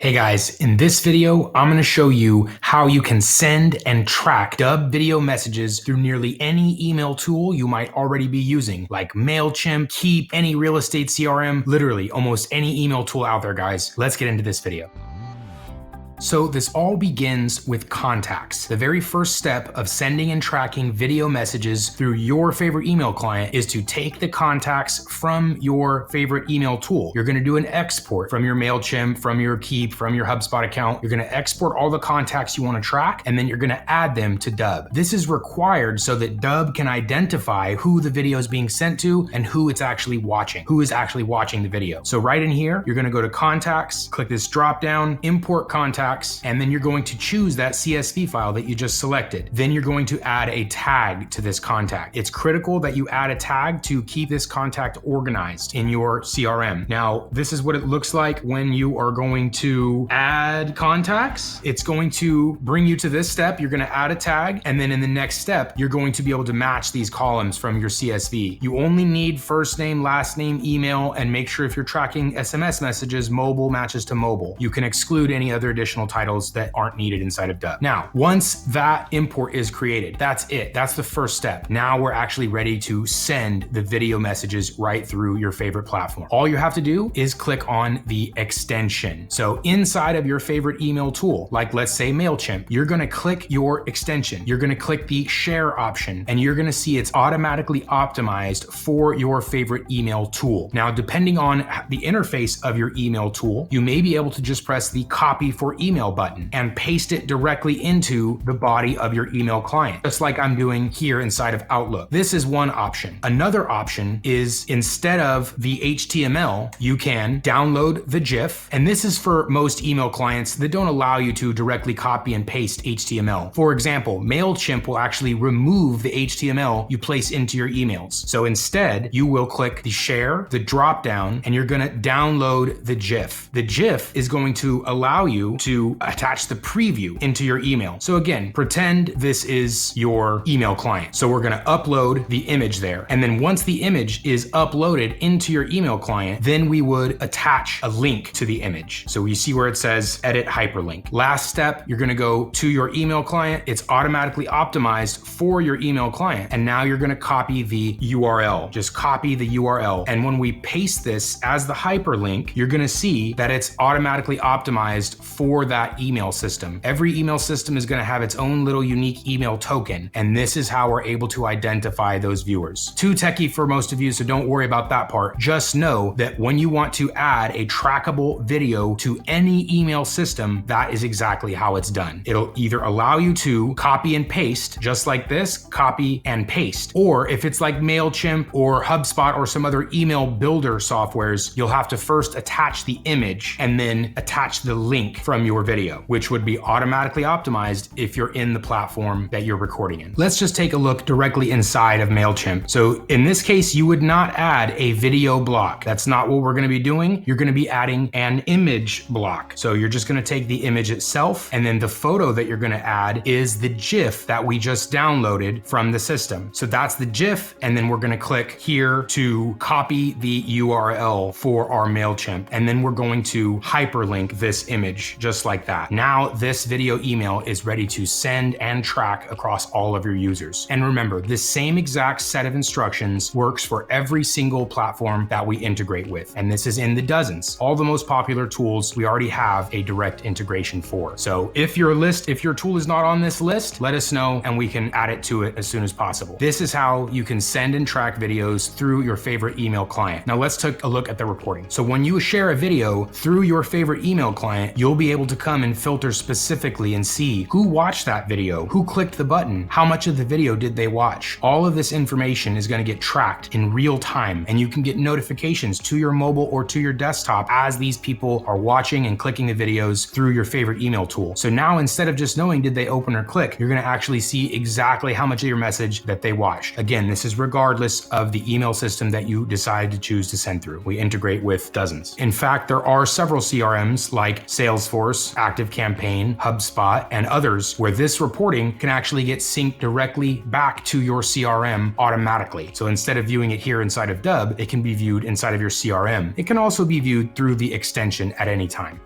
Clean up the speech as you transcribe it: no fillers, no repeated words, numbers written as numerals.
Hey guys, in this video, I'm going to show you how you can send and track Dubb video messages through nearly any email tool you might already be using, like MailChimp, Keep, any real estate CRM, literally almost any email tool out there, guys. Let's get into this video. So this all begins with contacts. The very first step of sending and tracking video messages through your favorite email client is to take the contacts from your favorite email tool. You're going to do an export from your MailChimp, from your Keep, from your HubSpot account. You're going to export all the contacts you want to track, and then you're going to add them to Dubb. This is required so that Dubb can identify who the video is being sent to and who it's actually watching, who is actually watching the video. So right in here, you're going to go to contacts, click this drop down, import contacts, and then you're going to choose that CSV file that you just selected. Then you're going to add a tag to this contact. It's critical that you add a tag to keep this contact organized in your CRM. Now, this is what it looks like when you are going to add contacts. It's going to bring you to this step. You're going to add a tag, and then in the next step, you're going to be able to match these columns from your CSV. You only need first name, last name, email, and make sure if you're tracking SMS messages, mobile matches to mobile. You can exclude any other additional titles that aren't needed inside of Dubb. Now, once that import is created, that's it. That's the first step. Now we're actually ready to send the video messages right through your favorite platform. All you have to do is click on the extension. So inside of your favorite email tool, like let's say MailChimp, you're going to click your extension. You're going to click the share option, and you're going to see it's automatically optimized for your favorite email tool. Now, depending on the interface of your email tool, you may be able to just press the copy for email button and paste it directly into the body of your email client, just like I'm doing here inside of Outlook. This is one option. Another option is instead of the HTML, you can download the GIF, and this is for most email clients that don't allow you to directly copy and paste HTML. For example, MailChimp will actually remove the HTML you place into your emails. So instead, you will click the share, the drop down, and you're going to download the GIF. The GIF is going to allow you to attach the preview into your email. So again, pretend this is your email client. So we're going to upload the image there. And then once the image is uploaded into your email client, then we would attach a link to the image. So you see where it says edit hyperlink. Last step, you're going to go to your email client. It's automatically optimized for your email client. And now you're going to copy the URL. Just copy the URL. And when we paste this as the hyperlink, you're going to see that it's automatically optimized for that email system. Every email system is going to have its own little unique email token, and this is how we're able to identify those viewers. Too techie for most of you, so don't worry about that part. Just know that when you want to add a trackable video to any email system, that is exactly how it's done. It'll either allow you to copy and paste, just like this, copy and paste, or if it's like MailChimp or HubSpot or some other email builder softwares, you'll have to first attach the image and then attach the link from your video, which would be automatically optimized if you're in the platform that you're recording in. Let's just take a look directly inside of MailChimp. So in this case, you would not add a video block. That's not what we're going to be doing. You're going to be adding an image block. So you're just going to take the image itself, and then the photo that you're going to add is the GIF that we just downloaded from the system. So that's the GIF, and then we're going to click here to copy the URL for our MailChimp, and then we're going to hyperlink this image just like that. Now this video email is ready to send and track across all of your users. And remember, this same exact set of instructions works for every single platform that we integrate with. And this is in the dozens. All the most popular tools we already have a direct integration for. So if your tool is not on this list, let us know and we can add it to it as soon as possible. This is how you can send and track videos through your favorite email client. Now let's take a look at the reporting. So when you share a video through your favorite email client, you'll be able to come and filter specifically and see who watched that video, who clicked the button, how much of the video did they watch. All of this information is going to get tracked in real time, and you can get notifications to your mobile or to your desktop as these people are watching and clicking the videos through your favorite email tool. So now instead of just knowing did they open or click, you're going to actually see exactly how much of your message that they watched. Again, this is regardless of the email system that you decide to choose to send through. We integrate with dozens. In fact, there are several CRMs like Salesforce, ActiveCampaign, HubSpot, and others where this reporting can actually get synced directly back to your CRM automatically. So instead of viewing it here inside of Dubb, it can be viewed inside of your CRM. It can also be viewed through the extension at any time.